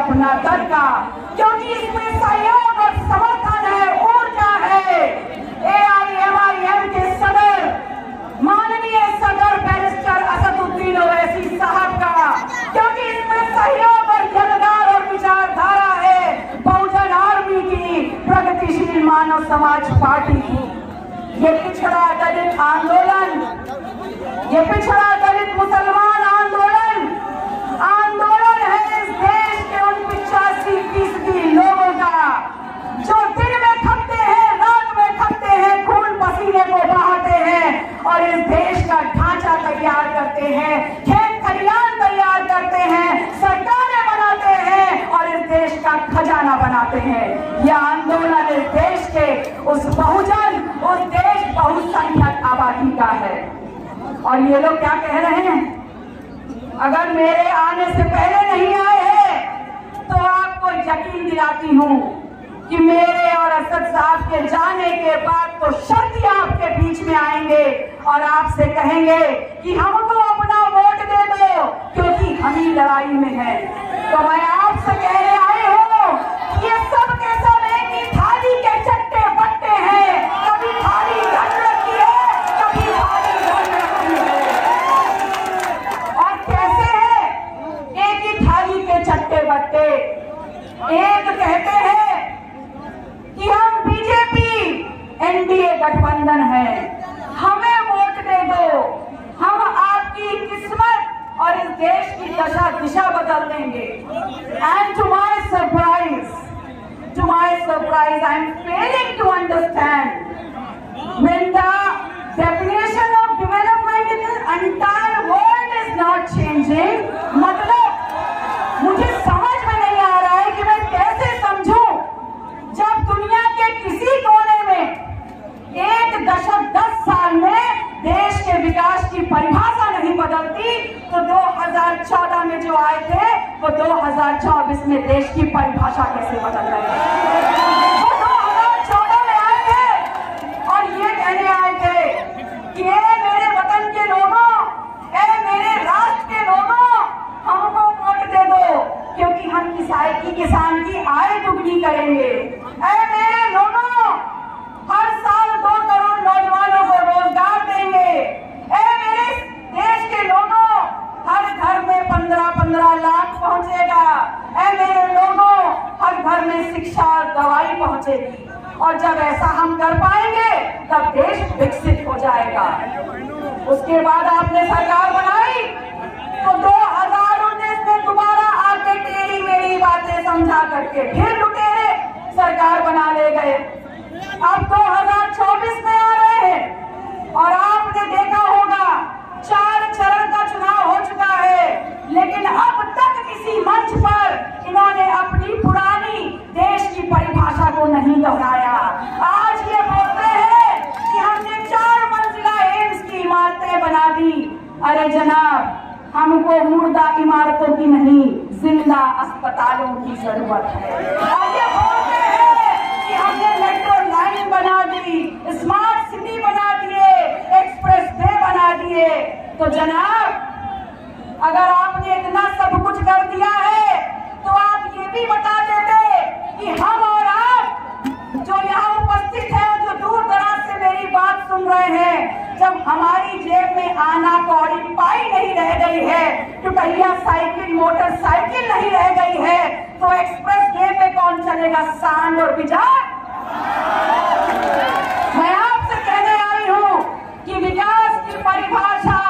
अपना दल का, क्योंकि इसमें सहयोग और समर्थन है, ऊर्जा है AIMIM के सदर माननीय सदर बैरिस्टर असदुद्दीन ओवैसी साहब का, क्योंकि इसमें सहयोग और जलगार और विचारधारा है बहुजन आर्मी की, प्रगतिशील मानव समाज पार्टी की। ये पिछड़ा दलित आंदोलन, ये पिछड़ा दलित मुसलमान आंदोलन है इस देश के उन 85% लोगों का जो दिन में खपते हैं, रात में खपते हैं, खून पसीने को बहाते हैं और इस देश का ढांचा तैयार करते हैं, खेत खलियान तैयार करते हैं, सरकारें बनाते हैं और इस देश का खजाना बनाते हैं। यह आंदोलन इस देश के उस बहुजन, उस देश बहुसंख्यक आबादी का है। और ये लोग क्या कह रहे हैं, अगर मेरे आने से पहले नहीं आए हैं तो आपको यकीन दिलाती हूँ कि मेरे और असद साहब के जाने के बाद तो शर्तियां आपके बीच में आएंगे और आपसे कहेंगे कि हमको अपना वोट दे दो, क्योंकि हम ही लड़ाई में हैं। तो मैं आपसे कहने आई हूँ कि ये सब के सब एक ही थाली के चट्टे बट्टे हैं, कभी थाली धन रखी है, कभी थाली धन रखी है। और कैसे है एक ही थाली के चट्टे बट्टे? एक कहते हैं कि हम बीजेपी NDA गठबंधन है, हमें वोट दे दो, हम आपकी किस्मत और इस देश की दिशा बदल देंगे। And to my surprise I am failing to understand when the definition of development in the entire world is not changing। मतलब मुझे समझ में नहीं आ रहा है कि मैं कैसे समझूं जब दुनिया के किसी कोने में एक दशक 10 साल में देश के विकास की परिभाषा नहीं बदलती, तो 2014 में जो आए थे वो 2024 में देश की परिभाषा कैसे बदल रहे हैं? वो 2014 में आए थे और ये कहने आए थे कि मेरे वतन के लोगों, मेरे राष्ट्र के लोगों, हमको वोट दे दो, क्योंकि हम किसान की आय दुगनी करेंगे। मेरे लोगों, हर साल 2 करोड़ नौजवानों को रोजगार देंगे। मेरे देश के लोगों, हर घर में 15-15 लाख पहुंचेगा। मेरे लोगों, हर घर में शिक्षा और दवाई पहुंचेगी। और जब ऐसा हम कर पाएंगे तब देश विकसित हो जाएगा। उसके बाद आपने सरकार बनाई तो 2019 में दोबारा आके टेढ़ी मेढ़ी बातें समझा करके फिर लुटेरे सरकार बना ले गए। अब 2024 में आ रहे हैं और आपने देखा होगा 4 चरण का चुनाव हो चुका है, लेकिन अब तक किसी मंच पर इन्होंने अपनी पुरानी देश की परिभाषा को नहीं दोहराया। आज ये बोलते हैं कि हमने 4 मंजिला एम्स की इमारतें बना दी। अरे जनाब, हमको मुर्दा इमारतों की नहीं, जिंदा अस्पतालों की जरूरत है। और ये बोलते हैं कि हमने मेट्रो लाइन बना दी, स्मार्ट सिटी बना दिए, एक्सप्रेस वे बना दिए। तो जनाब, अगर आपने इतना सब कुछ कर दिया है तो आप ये भी बता देते कि हम और आप जो यहाँ उपस्थित हैं, जो दूर दराज से मेरी बात सुन रहे हैं, जब हमारी जेब में आना कौड़ी पाई नहीं रह गई है, टुकड़िया साइकिल मोटरसाइकिल नहीं रह गई है, तो एक्सप्रेस वे पे कौन चलेगा? सांड और बिजार। मैं आपसे कहने आई हूँ कि विकास की परिभाषा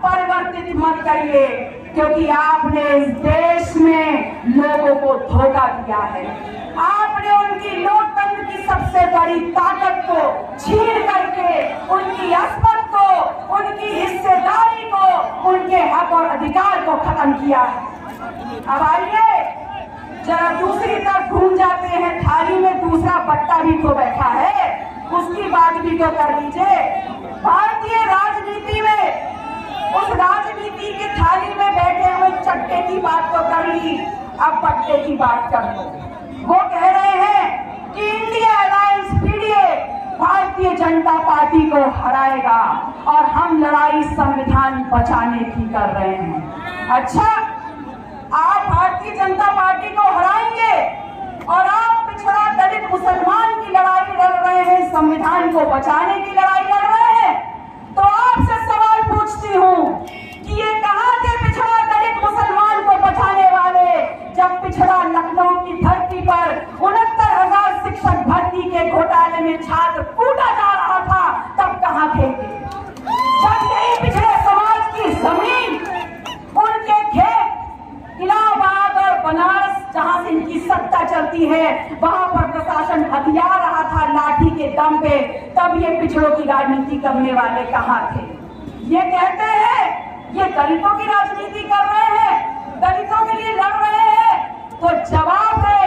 परिवर्तित मत करिए, क्योंकि आपने इस देश में लोगों को धोखा दिया है। आपने उनकी लोकतंत्र की सबसे बड़ी ताकत को छीन करके उनकी अस्मत को, उनकी हिस्सेदारी को, उनके हक और अधिकार को खत्म किया है। अब आइए जरा दूसरी तरफ घूम जाते हैं, थाली में दूसरा बट्टा भी तो बैठा है, उसकी बात भी तो कर लीजिए। भारतीय राजनीति में उस राजनीति की थाली में बैठे हुए चट्टे की बात तो कर ली, अब पट्टे की बात कर लो। वो कह रहे हैं कि India alliance PDA Bharatiya Janata party को हराएगा और हम लड़ाई संविधान बचाने की कर रहे हैं। अच्छा, आप भारतीय भारतीय जनता पार्टी को हराएंगे और आप पिछड़ा दलित मुसलमान की लड़ाई लड़ रहे हैं, संविधान को बचाने की लड़ाई लड़ रहे हैं, तो आपसे सवाल पूछती हूँ कि ये कहाँ थे पिछड़ा दलित मुसलमान को बचाने वाले जब पिछड़ा लखनऊ की धरती पर 69,000 शिक्षक भर्ती के घोटाले में छात्र कूटा जा रहा था, तब कहाँ थे? जब यही पिछड़े समाज की जमीन, उनके खेत इलाहाबाद और बनारस जहां से इनकी सत्ता चलती है, वहां पर प्रशासन हथिया रहा था लाठी के दम पे, तब ये पिछड़ों की राजनीति करने वाले कहाँ थे? ये कहते हैं ये दलितों की राजनीति कर रहे हैं, दलितों के लिए लड़ रहे हैं, तो जवाब है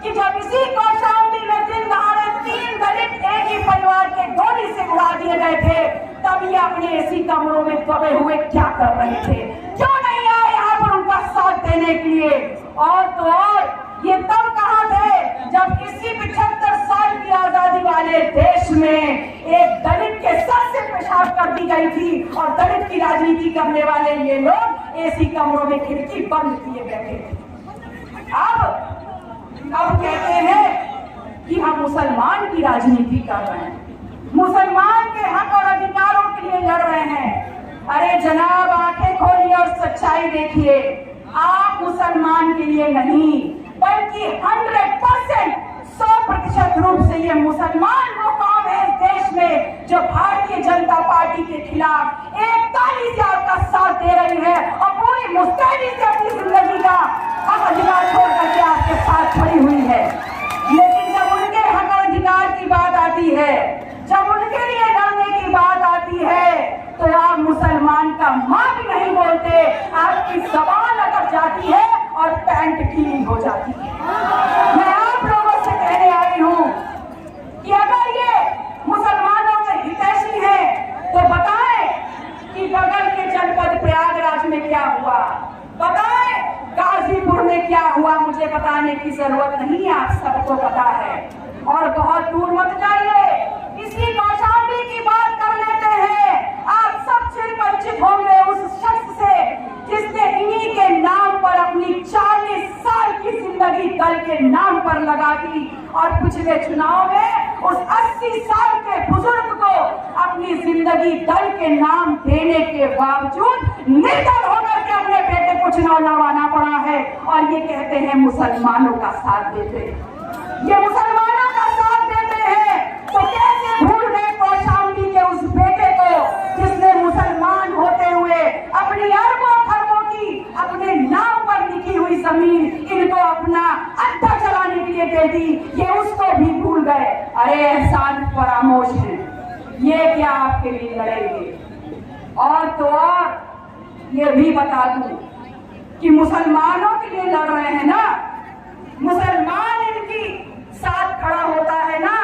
कि जब इसी कौशाम्बी में दिन दहाड़े 3 दलित एक ही परिवार के गोली से उड़ा दिए गए थे, तब ये अपने एसी कमरों में दबे हुए क्या कर रहे थे? क्यों नहीं आए यहाँ पर उनका साथ देने के लिए? और तो और ये तब कहाँ थे जब इसी 75 साल की आजादी वाले देश में एक दलित के सर से पेशाब कर दी गई थी और दलित की राजनीति करने वाले ये लोग एसी कमरों में खिड़की बंद किए बैठे थे। अब कहते हैं कि हम मुसलमान की राजनीति कर रहे हैं, मुसलमान के हक और अधिकारों के लिए लड़ रहे हैं। अरे जनाब, आंखें खोलिए और सच्चाई देखिए, आप मुसलमान के लिए नहीं बल्कि 100% 100% रूप से ये मुसलमान वो कौम है इस देश में जो भारतीय जनता पार्टी के खिलाफ 41 साल का साथ दे रही है और पूरी मुस्तैदी से अपनी जिंदगी का अधिकार छोड़ करके आपके साथ खड़ी हुई है। लेकिन जब उनके हक अधिकार की बात आती है, जब उनके लिए लड़ने की बात आती है, तो आप मुसलमान का मां भी नहीं बोलते, आपकी जबान अटक जाती है और पैंट गीली हो जाती है। मैं आप लोगों से कहने आई हूं कि अगर ये मुसलमानों के हितैषी हैं तो बताएं कि बगल के जनपद प्रयागराज में क्या हुआ, बताएं गाजीपुर में क्या हुआ। मुझे बताने की जरूरत नहीं है, आप सबको पता है। और बहुत दूर मत जाइए, इसी कौशाम्बी की बात कर लेते हैं। आप सब चिरपरिचित होंगे उस शख्स से जिसने इन्हीं के नाम पर अपनी 40 साल की जिंदगी दल के नाम पर लगा दी और पिछले चुनाव में उस 80 साल के बुजुर्ग को अपनी जिंदगी दल के नाम देने के बावजूद निर्दल होकर के अपने बेटे को चुनाव लड़वाना पड़ा है। और ये कहते हैं मुसलमानों का साथ देते हैं, ये मुसलमानों का साथ देते हैं। तो कैसे भूल गए कौशाम्बी के उस बेटे को जिसने मुसलमान होते हुए अपनी अरबों खरबों की अपने नाम पर लिखी हुई जमीन इनको अपना अड्डा चलाने के लिए दे दी, ये उसको भी भूल गए। अरे एहसान फरामोश है, ये क्या आपके लिए लड़ेंगे? और तो और ये भी बता दूं कि मुसलमानों के लिए लड़ रहे हैं ना, मुसलमान इनकी साथ खड़ा होता है ना,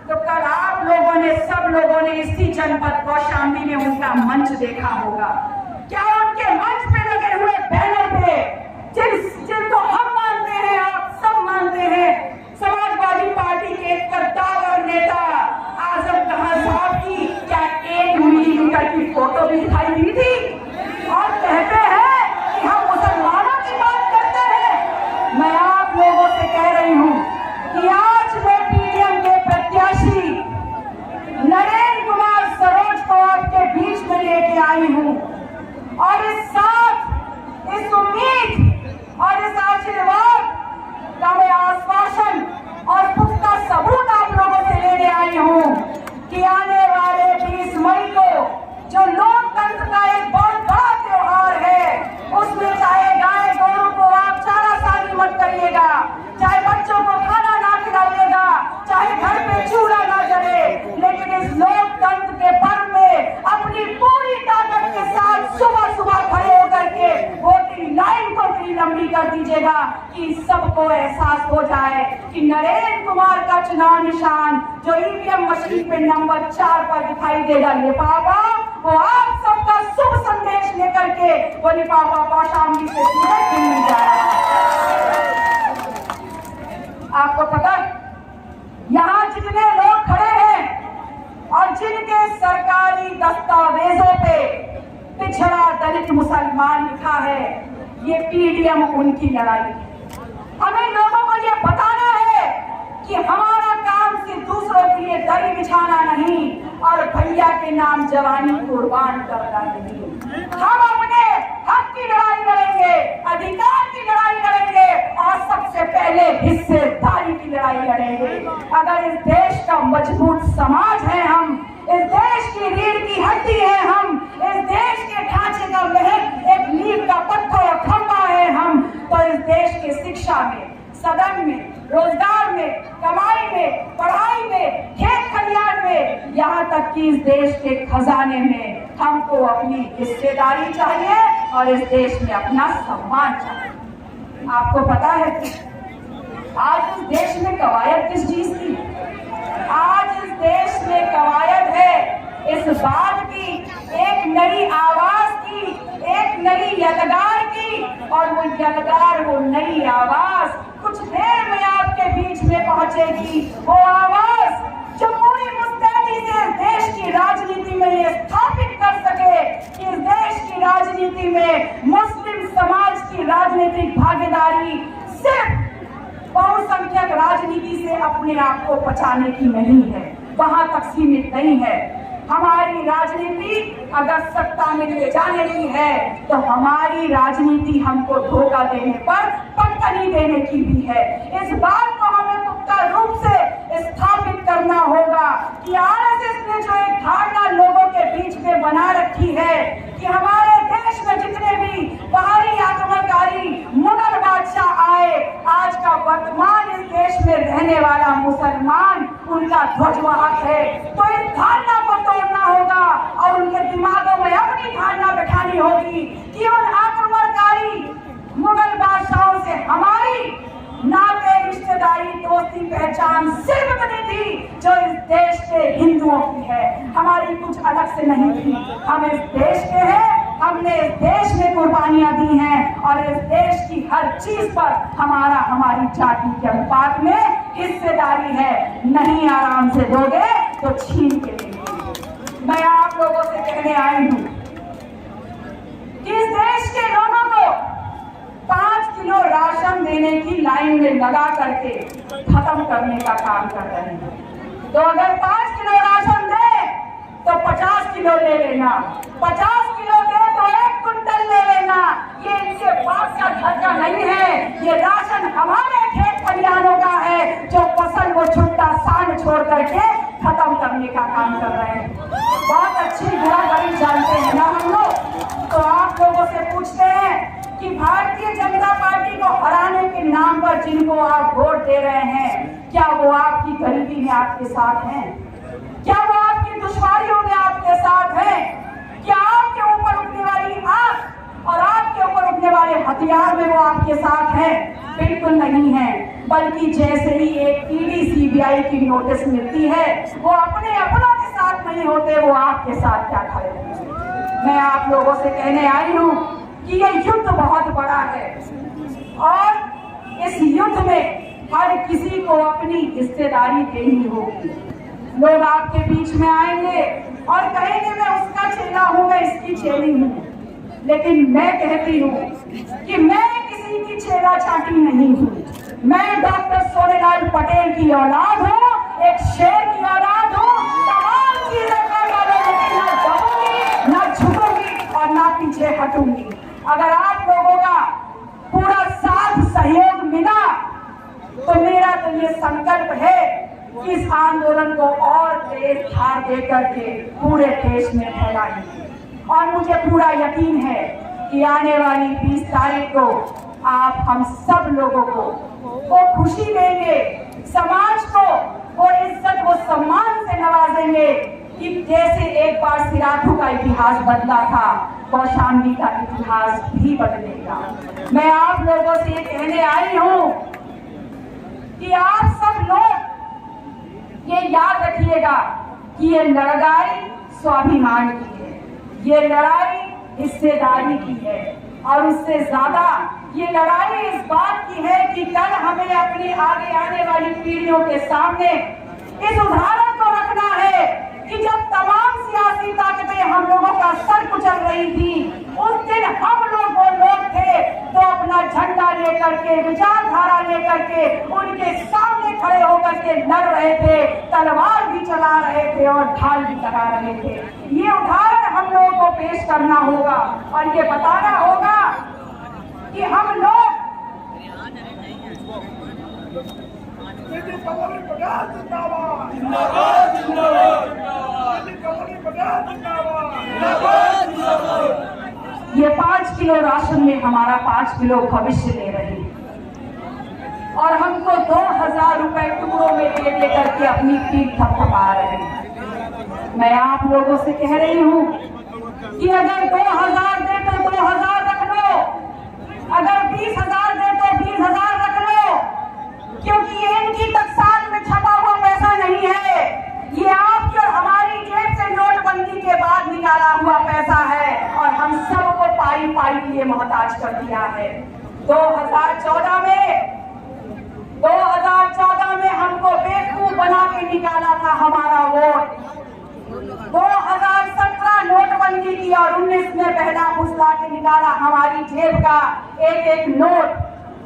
तो कल आप लोगों ने सब लोगों ने इसी जनपद कौशाम्बी में उनका मंच देखा होगा। क्या उनके मंच पे लगे हुए बैनर पे जिनको हम मानते हैं, आप सब मानते हैं, समाजवादी पार्टी के एक कद्दावर नेता आजम खान साहब की क्या 1 मिलीमीटर की फोटो भी दिखाई दी थी? और कहते हैं कि हम मुसलमानों की बात करते हैं। मैं आप लोगों से कह रही हूं कि आज मैं पीडीएम के प्रत्याशी नरेंद्र कुमार सरोज को आपके बीच में लेके आई हूं और इस साथ इस उम्मीद और इस आशीर्वाद का मैं आश्वासन और पुख्ता सबूत आप लोगों से लेने आई हूं कि आने वाले 20 मई को जो लोकतंत्र का एक बहुत बड़ा त्योहार है, उसमें चाहे गाय गोरू को आप चारासानी मत करिएगा, चाहे बच्चों को खाना ना खिलाइएगा, चाहे घर पे चूल्हा ना जले, लेकिन इस लोकतंत्र के पर्व में अपनी पूरी ताकत के साथ सुबह सुबह खड़े होकर के वोटिंग लाइन को इतनी लंबी कर दीजिएगा कि सबको एहसास हो जाए कि नरेंद्र कुमार का चुनाव निशान जो ईवीएम मशीन पे नंबर 4 पर दिखाई देगा, लिफाफा वो आप सबका शुभ संदेश लेकर के वो लिफाफा कौशाम्बी से पूरे दिल्ली जा रहा है। आपको पता यहाँ जितने लोग खड़े हैं और जिनके सरकारी दस्तावेजों पे पिछड़ा दलित मुसलमान लिखा है, ये पीडीएम उनकी लड़ाई है। हमें लोगों को ये बताना है कि हमारा काम सिर्फ दूसरों के लिए दरी बिछाना नहीं और भैया के नाम जवानी कुर्बान करना नहीं। हम अपने हक की लड़ाई लड़ेंगे, अधिकार की लड़ाई लड़ेंगे और सबसे पहले हिस्सेदारी की लड़ाई लड़ेंगे। अगर इस देश का मजबूत समाज है, हम इस देश की रीढ़ की हड्डी है, हम इस देश के ढांचे का महक एक नींव का पत्थर और खंभा है हम, तो इस देश की शिक्षा में, सदन में, रोजगार में, कमाई में, पढ़ाई में, खेत खलियान में, यहाँ तक कि इस देश के खजाने में हमको अपनी हिस्सेदारी चाहिए और इस देश में अपना सम्मान चाहिए। आपको पता है कि आज इस देश में कवायद किस चीज की? आज इस देश में कवायद है इस बात की, एक नई आवाज की, एक नई यदगार की, और वो यदगार, वो नई आवाज कुछ देर में आपके बीच में पहुंचेगी। वो आवाज जो पूरी मुस्तैदी से इस देश की राजनीति में ये स्थापित कर सके कि इस देश की राजनीति में मुस्लिम समाज की राजनीतिक भागीदारी सिर्फ बहुसंख्यक राजनीति से अपने आप को बचाने की नहीं है, वहां तक सीमित नहीं है। हमारी राजनीति अगर सत्ता में ले जाने की है तो हमारी राजनीति हमको धोखा देने पर पटकनी देने की भी है। इस बात को हमें पुख्ता रूप से स्थापित करना होगा कि आरएसएस ने जो एक धारणा लोगों के बीच में बना रखी है कि हमारे देश में जितने भी बाहरी आक्रमणकारी मुगल बादशाह आए, आज का वर्तमान इस देश में रहने वाला मुसलमान उनका ध्वजवाहक है, तो इस धारणा को तोड़ना होगा और उनके दिमागों में अपनी धारणा बैठानी होगी कि उन आक्रमणकारी मुगल बादशाहों से हमारी नाते, रिश्तेदारी, दोस्ती, पहचान सिर्फ बनी थी जो इस देश के हिंदुओं की है, हमारी कुछ अलग से नहीं थी। हम इस देश के हैं, हमने इस देश में कुर्बानियां दी हैं और इस देश की हर चीज पर हमारी जाति के अनुपात में हिस्सेदारी है। नहीं आराम से दोगे तो छीन के लेंगे। मैं आप लोगों से कहने आई हूं कि इस देश के लोगों को 5 किलो राशन देने की लाइन में लगा करके खत्म करने का काम कर रहे हैं। तो अगर 5 किलो राशन दे तो 50 किलो ले लेना, 50 किलो दे तो 1 कुंटल ले लेना। ये इनके पास का घर का नहीं है, ये राशन हमारे खेत खलियानों का है जो फसल को छुट्टा सान छोड़ करके खत्म करने का काम कर रहे हैं। बहुत अच्छी घराघरी जानते हैं ना हम लोग। तो आप लोगों से पूछते हैं कि भारतीय जनता पार्टी को हराने के नाम पर जिनको आप वोट दे रहे हैं, क्या वो आपकी गरीबी में आपके साथ हैं? क्या वो आपकी दुश्वारियों में आपके साथ हैं? क्या आपके ऊपर उठने वाली आग और आपके ऊपर उठने वाले हथियार में वो आपके साथ हैं? बिल्कुल नहीं है, बल्कि जैसे ही एक ईडी सीबीआई की नोटिस मिलती है वो अपने अपनों के साथ नहीं होते, वो आपके साथ क्या खड़े होते। मैं आप लोगों से कहने आई हूँ कि ये युद्ध बहुत बड़ा है और इस युद्ध में हर किसी को अपनी हिस्सेदारी देनी होगी। लोग आपके बीच में आएंगे और कहेंगे मैं उसका चेला हूं, मैं इसकी चेली हूं, लेकिन मैं कहती हूं कि मैं किसी की चेला चाटी नहीं हूं। मैं डॉक्टर सोनेलाल पटेल की औलाद हूं, एक शेर की औलाद हूं। तमाम चीजें कर डालूंगी, ना दबूंगी, ना झुकूंगी और ना पीछे हटूंगी। अगर आप लोगों का पूरा साथ सहयोग मिला तो मेरा तो ये संकल्प है कि इस आंदोलन को और तेज धार दे करके पूरे देश में फैलाएंगे। और मुझे पूरा यकीन है कि आने वाली 20 तारीख को आप हम सब लोगों को वो खुशी देंगे, समाज को वो इज्जत वो सम्मान से नवाजेंगे कि जैसे एक बार सिराथू का इतिहास बदला था, कौशाम्बी का इतिहास भी बदलेगा। मैं आप लोगों से ये कहने आई हूं कि आप सब लोग ये याद रखिएगा कि ये लड़ाई स्वाभिमान की है, ये लड़ाई हिस्सेदारी की है और उससे ज्यादा ये लड़ाई इस बात की है कि कल हमें अपनी आगे आने वाली पीढ़ियों के सामने इस उदाहरण को रखना है कि जब तमाम सियासी ताकतें हम लोगों का सर कुचल रही थी, उस दिन हम लोग वो लोग थे। तो के, विचारधारा लेकर के उनके सामने खड़े होकर के लड़ रहे थे, तलवार भी चला रहे थे और ढाल भी लगा रहे थे। ये उदाहरण हम लोगों को पेश करना होगा और ये बताना होगा कि हम लोग ये 5 किलो राशन में हमारा 5 किलो भविष्य ले रही और हमको 2000 रुपए टुकड़ों में दे दे करके अपनी पीठ थपथपा रहे हैं। मैं आप लोगों से कह रही हूँ कि अगर 2000 दे तो 2000 रख लो, अगर 20,000 दे तो 20,000 रख लो, क्योंकि ये इनकी टकसाल में छपा हुआ पैसा नहीं है, ये आपकी और हमारी जेब से नोटबंदी के बाद निकाला हुआ पैसा है और हम सबको पाई पाई के लिए मोहताज कर दिया है। 2014 में हमको बेवकूफ बना के निकाला था हमारा वोट। 2017 नोटबंदी की और 19 में पहला फुसला के निकाला हमारी जेब का एक एक नोट।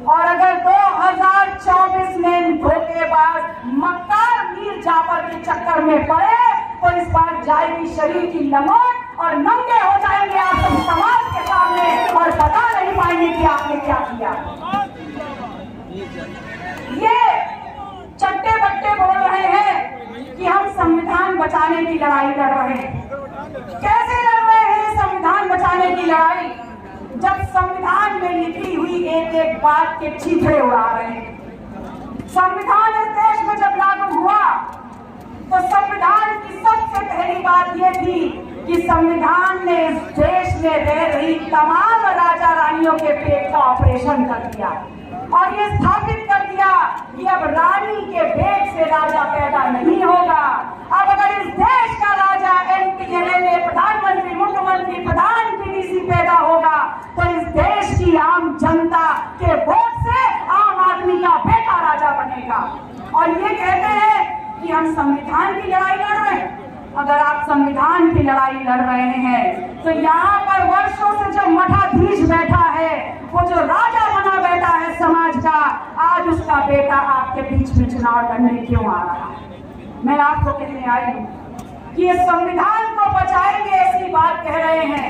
और अगर 2024 में धोखेबाज मक्कार मीर जाफर के चक्कर में पड़े तो इस बार जाएगी शरीर की लमोट और नंगे हो जाएंगे आप सब समाज के सामने और बता नहीं पाएंगे कि आपने क्या किया। ये चट्टे बट्टे बोल रहे हैं कि हम संविधान बचाने की लड़ाई लड़ रहे हैं। कैसे लड़ रहे हैं संविधान बचाने की लड़ाई, जब संविधान में लिखी हुई एक एक बात के चीथड़े उड़ा रहे हैं। संविधान इस देश में जब लागू हुआ तो संविधान की सबसे पहली बात यह थी कि संविधान ने इस देश में रह रही तमाम राजा रानियों के पेट का ऑपरेशन कर दिया और ये स्थापित कर दिया कि अब रानी के पेट से राजा पैदा नहीं होगा। अब अगर इस देश का राजा MP, MLA, प्रधानमंत्री, मुख्यमंत्री, प्रधान, PDC पैदा होगा तो इस देश की आम जनता के वोट से आम आदमी का बेटा राजा बनेगा। और ये कहते हैं कि हम संविधान की लड़ाई लड़ रहे हैं। अगर आप संविधान की लड़ाई लड़ रहे हैं तो यहाँ पर वर्षों से जो मठाधीश बैठा है, वो जो राजा बना बैठा है समाज का, आज उसका बेटा आपके बीच में चुनाव लड़ने क्यों आ रहा है? मैं आपको कहने आई हूँ कि इस संविधान को बचाएंगे ऐसी बात कह रहे हैं,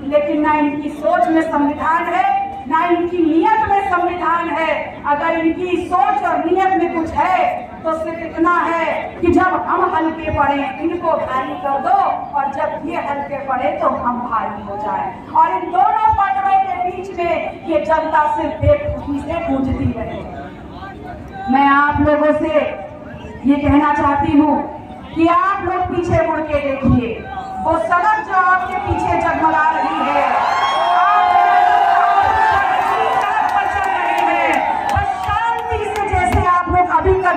लेकिन ना इनकी सोच में संविधान है, ना इनकी नियत में संविधान है। अगर इनकी सोच और नियत में कुछ है तो सिर्फ इतना है कि जब हम हल्के पड़े इनको भारी कर दो और जब ये हल्के पड़े तो हम भारी हो जाएं। और इन दोनों पटरों के बीच में ये जनता सिर्फ बेवकूफी से गूंजती रहे। मैं आप लोगों से ये कहना चाहती हूँ कि आप लोग पीछे मुड़ के देखिए, वो सड़क जो आपके पीछे जगमगा रही है,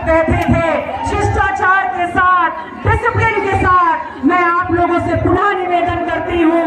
बैठे थे शिष्टाचार के साथ, डिसिप्लिन के साथ। मैं आप लोगों से पुनः निवेदन करती हूँ